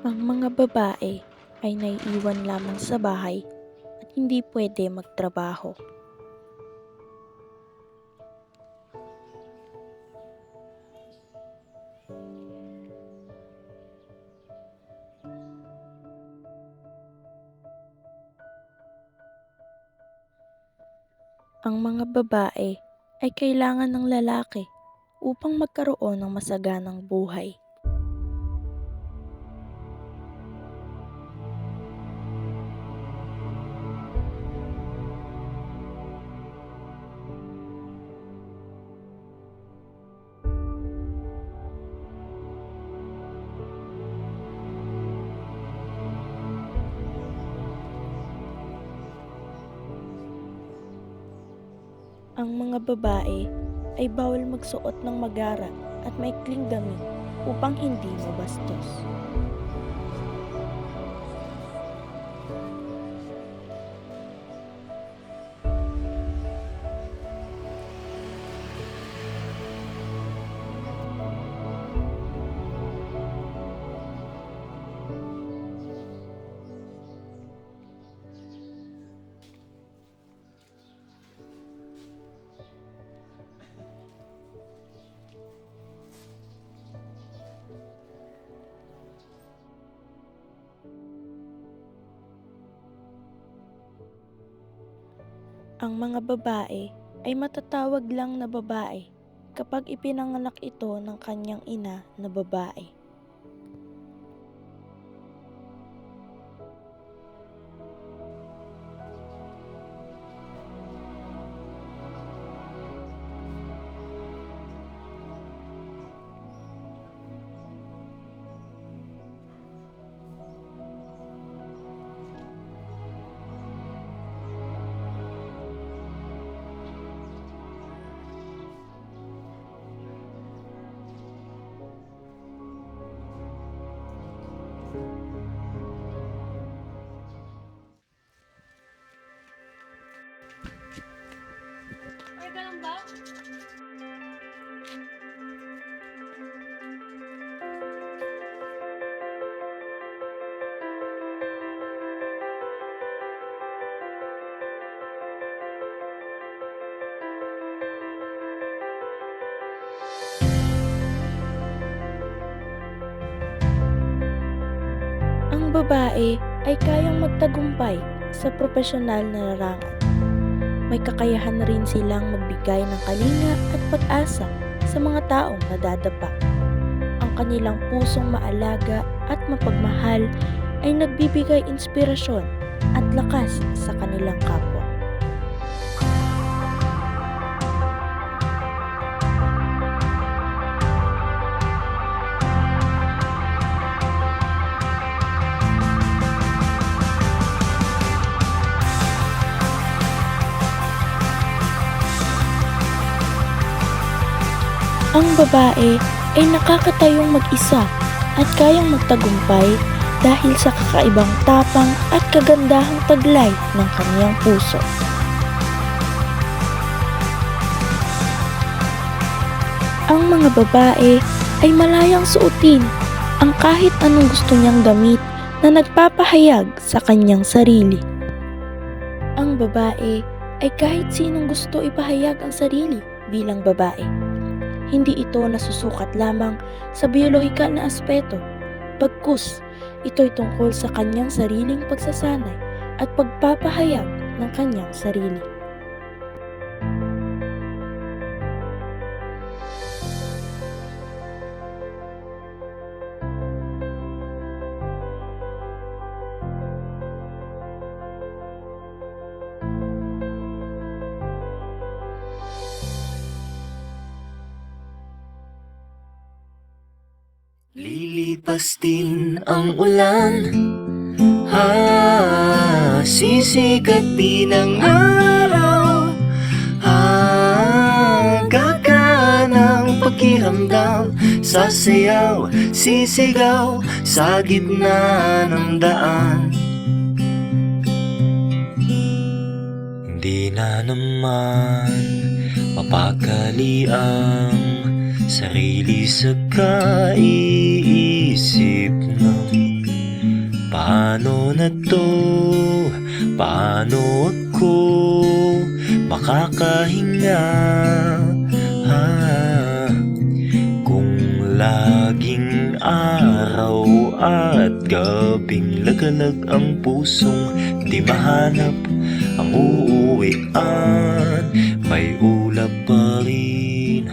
Ang mga babae ay naiiwan lamang sa bahay at hindi pwede magtrabaho. Ang mga babae ay kailangan ng lalaki upang magkaroon ng masaganang buhay. Ang mga babae ay bawal magsuot ng magara at maikling damit upang hindi mabastos. Ang mga babae ay matatawag lang na babae kapag ipinanganak ito ng kanyang ina na babae. Ay, ganun ba? Ang babae ay kayang magtagumpay sa propesyonal na larangan. May kakayahan na rin silang magbigay ng kalinga at pag-asa sa mga taong nadadapa. Ang kanilang pusong maalaga at mapagmahal ay nagbibigay inspirasyon at lakas sa kanilang kapwa. Ang babae ay nakakatayong mag-isa at kayang magtagumpay dahil sa kakaibang tapang at kagandahang taglay ng kaniyang puso. Ang mga babae ay malayang suotin ang kahit anong gusto niyang damit na nagpapahayag sa kanyang sarili. Ang babae ay kahit sinong gusto ipahayag ang sarili bilang babae. Hindi ito nasusukat lamang sa biolohikal na aspeto, bagkus ito'y tungkol sa kanyang sariling pagsasanay at pagpapahayag ng kanyang sarili. Lilipas din ang ulan, sisikat din ang araw, gaganang pakiramdam, sasayaw, sisigaw sa gitna ng daan. Hindi na naman mapakali ang sarili sa kaiisip ng Paano na to? Paano ako makakahinga? Kung laging araw at gabing lagalag ang pusong di mahanap ang uuwian, may ulap pa rin